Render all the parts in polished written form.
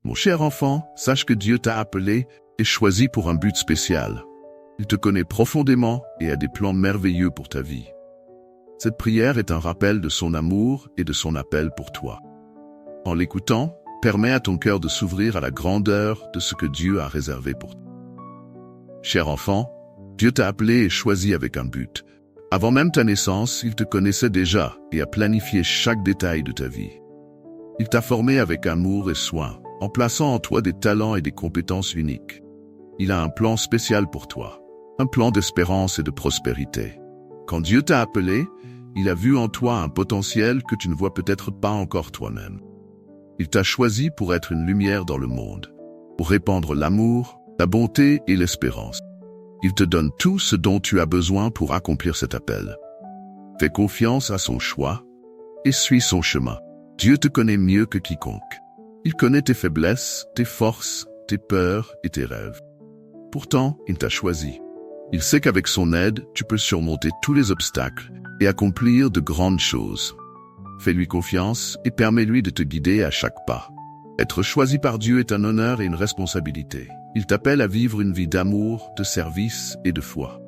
Mon cher enfant, sache que Dieu t'a appelé et choisi pour un but spécial. Il te connaît profondément et a des plans merveilleux pour ta vie. Cette prière est un rappel de son amour et de son appel pour toi. En l'écoutant, permets à ton cœur de s'ouvrir à la grandeur de ce que Dieu a réservé pour toi. Cher enfant, Dieu t'a appelé et choisi avec un but. Avant même ta naissance, il te connaissait déjà et a planifié chaque détail de ta vie. Il t'a formé avec amour et soin, en plaçant en toi des talents et des compétences uniques. Il a un plan spécial pour toi, un plan d'espérance et de prospérité. Quand Dieu t'a appelé, il a vu en toi un potentiel que tu ne vois peut-être pas encore toi-même. Il t'a choisi pour être une lumière dans le monde, pour répandre l'amour, la bonté et l'espérance. Il te donne tout ce dont tu as besoin pour accomplir cet appel. Fais confiance à son choix et suis son chemin. Dieu te connaît mieux que quiconque. Il connaît tes faiblesses, tes forces, tes peurs et tes rêves. Pourtant, il t'a choisi. Il sait qu'avec son aide, tu peux surmonter tous les obstacles et accomplir de grandes choses. Fais-lui confiance et permets-lui de te guider à chaque pas. Être choisi par Dieu est un honneur et une responsabilité. Il t'appelle à vivre une vie d'amour, de service et de foi.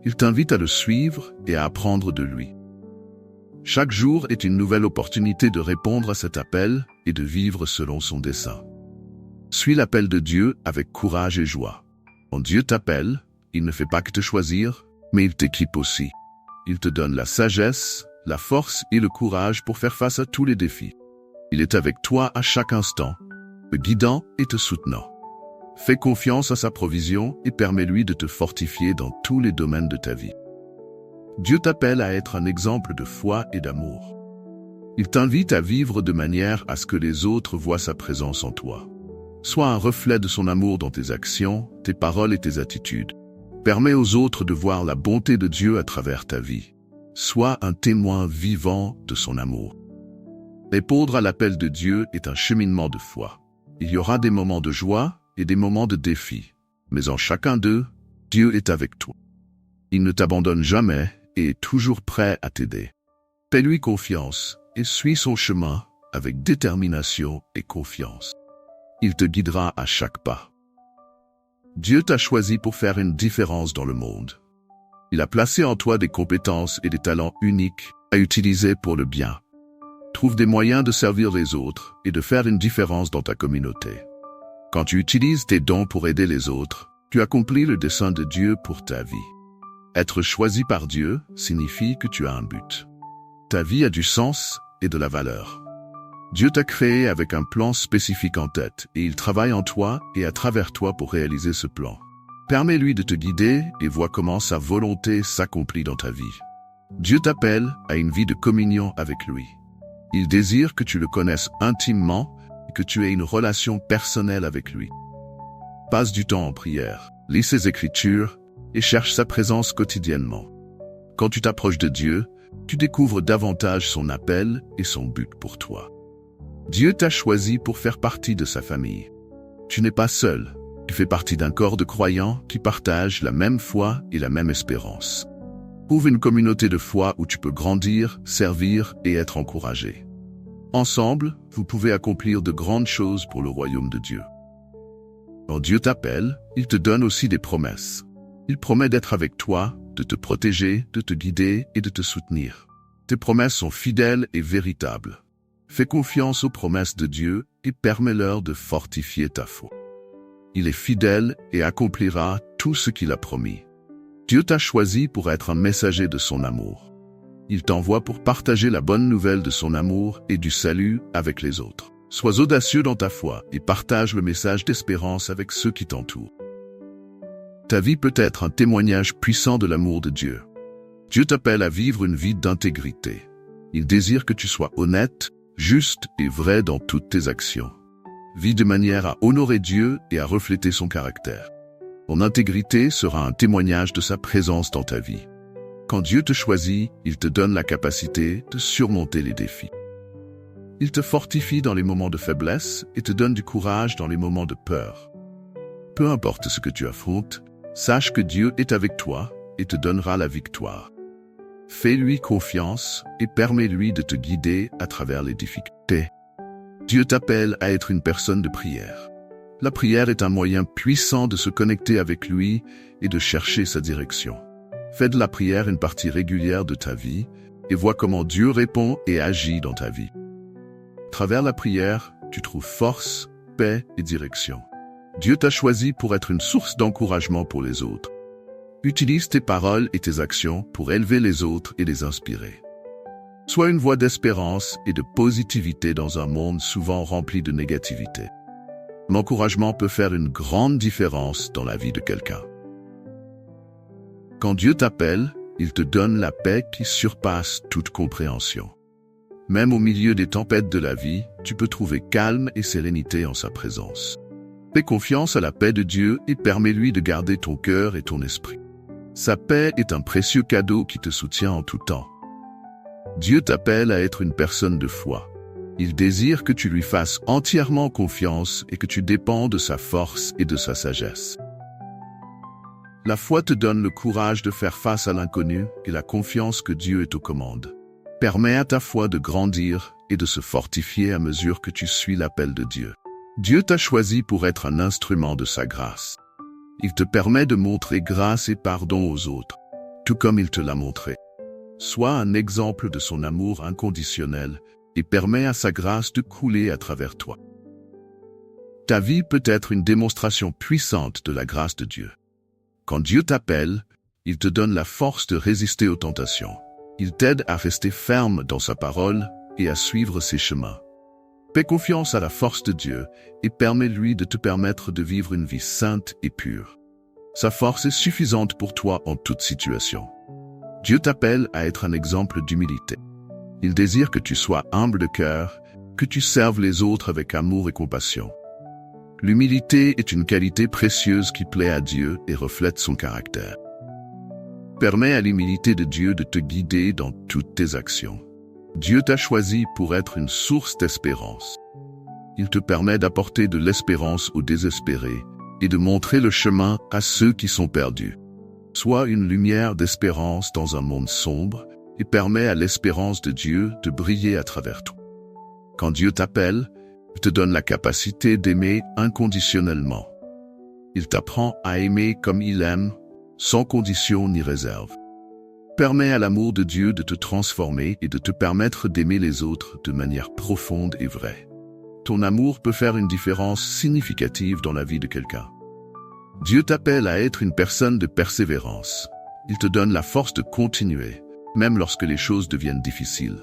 Il t'invite à le suivre et à apprendre de lui. Chaque jour est une nouvelle opportunité de répondre à cet appel et de vivre selon son dessein. Suis l'appel de Dieu avec courage et joie. Quand Dieu t'appelle, il ne fait pas que te choisir, mais il t'équipe aussi. Il te donne la sagesse, la force et le courage pour faire face à tous les défis. Il est avec toi à chaque instant, te guidant et te soutenant. Fais confiance à sa provision et permets-lui de te fortifier dans tous les domaines de ta vie. Dieu t'appelle à être un exemple de foi et d'amour. Il t'invite à vivre de manière à ce que les autres voient sa présence en toi. Sois un reflet de son amour dans tes actions, tes paroles et tes attitudes. Permets aux autres de voir la bonté de Dieu à travers ta vie. Sois un témoin vivant de son amour. Répondre à l'appel de Dieu est un cheminement de foi. Il y aura des moments de joie et des moments de défi, mais en chacun d'eux, Dieu est avec toi. Il ne t'abandonne jamais et est toujours prêt à t'aider. Fais-lui confiance et suis son chemin avec détermination et confiance. Il te guidera à chaque pas. Dieu t'a choisi pour faire une différence dans le monde. Il a placé en toi des compétences et des talents uniques à utiliser pour le bien. Trouve des moyens de servir les autres et de faire une différence dans ta communauté. Quand tu utilises tes dons pour aider les autres, tu accomplis le dessein de Dieu pour ta vie. Être choisi par Dieu signifie que tu as un but. Ta vie a du sens et de la valeur. Dieu t'a créé avec un plan spécifique en tête et il travaille en toi et à travers toi pour réaliser ce plan. Permets-lui de te guider et vois comment sa volonté s'accomplit dans ta vie. Dieu t'appelle à une vie de communion avec lui. Il désire que tu le connaisses intimement et que tu aies une relation personnelle avec lui. Passe du temps en prière, lis ses écritures et cherche sa présence quotidiennement. Quand tu t'approches de Dieu, tu découvres davantage son appel et son but pour toi. Dieu t'a choisi pour faire partie de sa famille. Tu n'es pas seul, tu fais partie d'un corps de croyants qui partagent la même foi et la même espérance. Trouve une communauté de foi où tu peux grandir, servir et être encouragé. Ensemble, vous pouvez accomplir de grandes choses pour le royaume de Dieu. Quand Dieu t'appelle, il te donne aussi des promesses. Il promet d'être avec toi, de te protéger, de te guider et de te soutenir. Tes promesses sont fidèles et véritables. Fais confiance aux promesses de Dieu et permets-leur de fortifier ta foi. Il est fidèle et accomplira tout ce qu'il a promis. Dieu t'a choisi pour être un messager de son amour. Il t'envoie pour partager la bonne nouvelle de son amour et du salut avec les autres. Sois audacieux dans ta foi et partage le message d'espérance avec ceux qui t'entourent. Ta vie peut être un témoignage puissant de l'amour de Dieu. Dieu t'appelle à vivre une vie d'intégrité. Il désire que tu sois honnête, juste et vrai dans toutes tes actions. Vis de manière à honorer Dieu et à refléter son caractère. Ton intégrité sera un témoignage de sa présence dans ta vie. Quand Dieu te choisit, il te donne la capacité de surmonter les défis. Il te fortifie dans les moments de faiblesse et te donne du courage dans les moments de peur. Peu importe ce que tu affrontes, sache que Dieu est avec toi et te donnera la victoire. Fais-lui confiance et permets-lui de te guider à travers les difficultés. Dieu t'appelle à être une personne de prière. La prière est un moyen puissant de se connecter avec lui et de chercher sa direction. Fais de la prière une partie régulière de ta vie et vois comment Dieu répond et agit dans ta vie. À travers la prière, tu trouves force, paix et direction. Dieu t'a choisi pour être une source d'encouragement pour les autres. Utilise tes paroles et tes actions pour élever les autres et les inspirer. Sois une voix d'espérance et de positivité dans un monde souvent rempli de négativité. L'encouragement peut faire une grande différence dans la vie de quelqu'un. Quand Dieu t'appelle, il te donne la paix qui surpasse toute compréhension. Même au milieu des tempêtes de la vie, tu peux trouver calme et sérénité en sa présence. Fais confiance à la paix de Dieu et permets-lui de garder ton cœur et ton esprit. Sa paix est un précieux cadeau qui te soutient en tout temps. Dieu t'appelle à être une personne de foi. Il désire que tu lui fasses entièrement confiance et que tu dépendes de sa force et de sa sagesse. La foi te donne le courage de faire face à l'inconnu et la confiance que Dieu est aux commandes. Permets à ta foi de grandir et de se fortifier à mesure que tu suis l'appel de Dieu. Dieu t'a choisi pour être un instrument de sa grâce. Il te permet de montrer grâce et pardon aux autres, tout comme il te l'a montré. Sois un exemple de son amour inconditionnel et permets à sa grâce de couler à travers toi. Ta vie peut être une démonstration puissante de la grâce de Dieu. Quand Dieu t'appelle, il te donne la force de résister aux tentations. Il t'aide à rester ferme dans sa parole et à suivre ses chemins. Fais confiance à la force de Dieu et permets-lui de te permettre de vivre une vie sainte et pure. Sa force est suffisante pour toi en toute situation. Dieu t'appelle à être un exemple d'humilité. Il désire que tu sois humble de cœur, que tu serves les autres avec amour et compassion. L'humilité est une qualité précieuse qui plaît à Dieu et reflète son caractère. Permets à l'humilité de Dieu de te guider dans toutes tes actions. Dieu t'a choisi pour être une source d'espérance. Il te permet d'apporter de l'espérance aux désespérés et de montrer le chemin à ceux qui sont perdus. Sois une lumière d'espérance dans un monde sombre et permets à l'espérance de Dieu de briller à travers toi. Quand Dieu t'appelle, il te donne la capacité d'aimer inconditionnellement. Il t'apprend à aimer comme il aime, sans condition ni réserve. Permets à l'amour de Dieu de te transformer et de te permettre d'aimer les autres de manière profonde et vraie. Ton amour peut faire une différence significative dans la vie de quelqu'un. Dieu t'appelle à être une personne de persévérance. Il te donne la force de continuer, même lorsque les choses deviennent difficiles.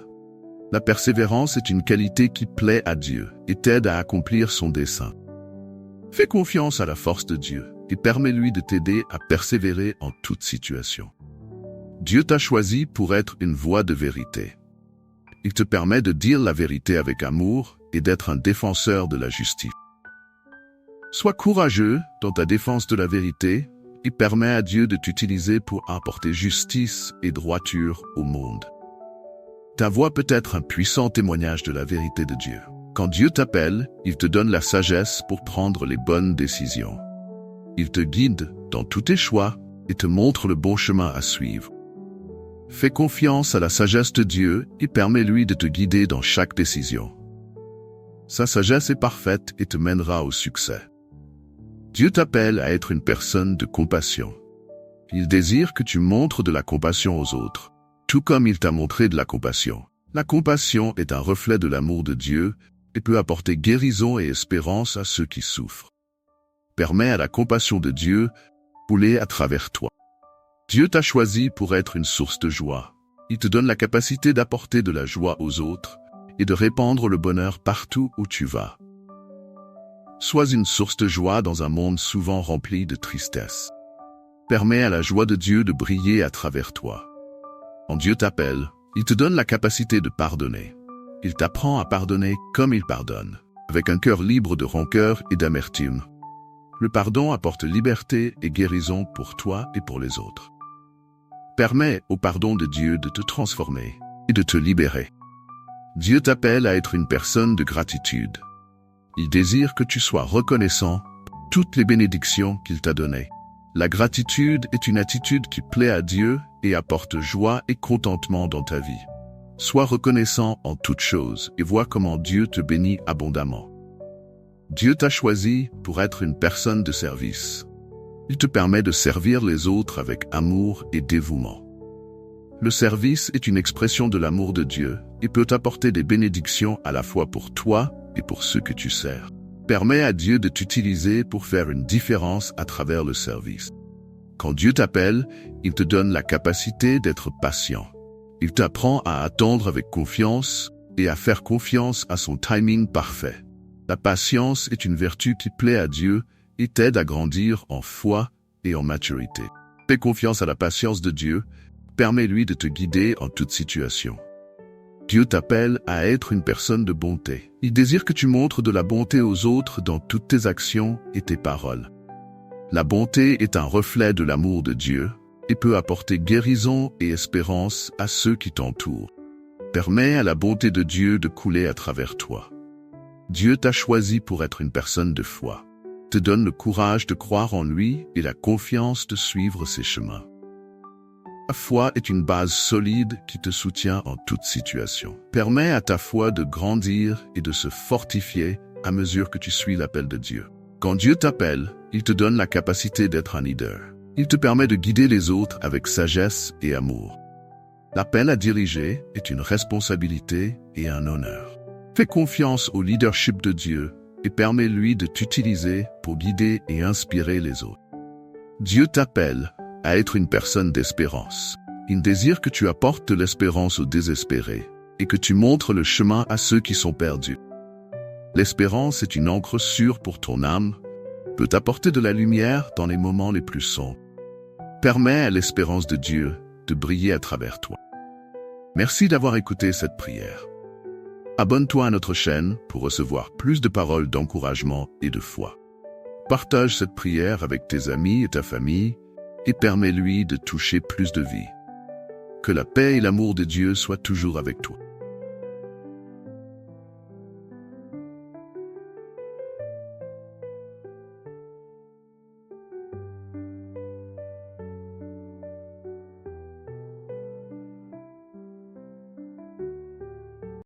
La persévérance est une qualité qui plaît à Dieu et t'aide à accomplir son dessein. Fais confiance à la force de Dieu et permets-lui de t'aider à persévérer en toute situation. Dieu t'a choisi pour être une voix de vérité. Il te permet de dire la vérité avec amour et d'être un défenseur de la justice. Sois courageux dans ta défense de la vérité et permets à Dieu de t'utiliser pour apporter justice et droiture au monde. Ta voix peut être un puissant témoignage de la vérité de Dieu. Quand Dieu t'appelle, il te donne la sagesse pour prendre les bonnes décisions. Il te guide dans tous tes choix et te montre le bon chemin à suivre. Fais confiance à la sagesse de Dieu et permets-lui de te guider dans chaque décision. Sa sagesse est parfaite et te mènera au succès. Dieu t'appelle à être une personne de compassion. Il désire que tu montres de la compassion aux autres, tout comme il t'a montré de la compassion. La compassion est un reflet de l'amour de Dieu et peut apporter guérison et espérance à ceux qui souffrent. Permets à la compassion de Dieu de couler à travers toi. Dieu t'a choisi pour être une source de joie. Il te donne la capacité d'apporter de la joie aux autres et de répandre le bonheur partout où tu vas. Sois une source de joie dans un monde souvent rempli de tristesse. Permets à la joie de Dieu de briller à travers toi. Quand Dieu t'appelle, il te donne la capacité de pardonner. Il t'apprend à pardonner comme il pardonne, avec un cœur libre de rancœur et d'amertume. Le pardon apporte liberté et guérison pour toi et pour les autres. Permets au pardon de Dieu de te transformer et de te libérer. Dieu t'appelle à être une personne de gratitude. Il désire que tu sois reconnaissant pour toutes les bénédictions qu'il t'a données. La gratitude est une attitude qui plaît à Dieu et apporte joie et contentement dans ta vie. Sois reconnaissant en toutes choses et vois comment Dieu te bénit abondamment. Dieu t'a choisi pour être une personne de service. Il te permet de servir les autres avec amour et dévouement. Le service est une expression de l'amour de Dieu et peut apporter des bénédictions à la fois pour toi et pour ceux que tu sers. Permets à Dieu de t'utiliser pour faire une différence à travers le service. Quand Dieu t'appelle, il te donne la capacité d'être patient. Il t'apprend à attendre avec confiance et à faire confiance à son timing parfait. La patience est une vertu qui plaît à Dieu et t'aide à grandir en foi et en maturité. Fais confiance à la patience de Dieu, permets-lui de te guider en toute situation. Dieu t'appelle à être une personne de bonté. Il désire que tu montres de la bonté aux autres dans toutes tes actions et tes paroles. La bonté est un reflet de l'amour de Dieu et peut apporter guérison et espérance à ceux qui t'entourent. Permets à la bonté de Dieu de couler à travers toi. Dieu t'a choisi pour être une personne de foi. Te donne le courage de croire en lui et la confiance de suivre ses chemins. La foi est une base solide qui te soutient en toute situation. Permets à ta foi de grandir et de se fortifier à mesure que tu suis l'appel de Dieu. Quand Dieu t'appelle, il te donne la capacité d'être un leader. Il te permet de guider les autres avec sagesse et amour. L'appel à diriger est une responsabilité et un honneur. Fais confiance au leadership de Dieu et permets-lui de t'utiliser pour guider et inspirer les autres. Dieu t'appelle à être une personne d'espérance. Il désire que tu apportes de l'espérance aux désespérés et que tu montres le chemin à ceux qui sont perdus. L'espérance est une encre sûre pour ton âme, peut apporter de la lumière dans les moments les plus sombres. Permets à l'espérance de Dieu de briller à travers toi. Merci d'avoir écouté cette prière. Abonne-toi à notre chaîne pour recevoir plus de paroles d'encouragement et de foi. Partage cette prière avec tes amis et ta famille et permets-lui de toucher plus de vie. Que la paix et l'amour de Dieu soient toujours avec toi.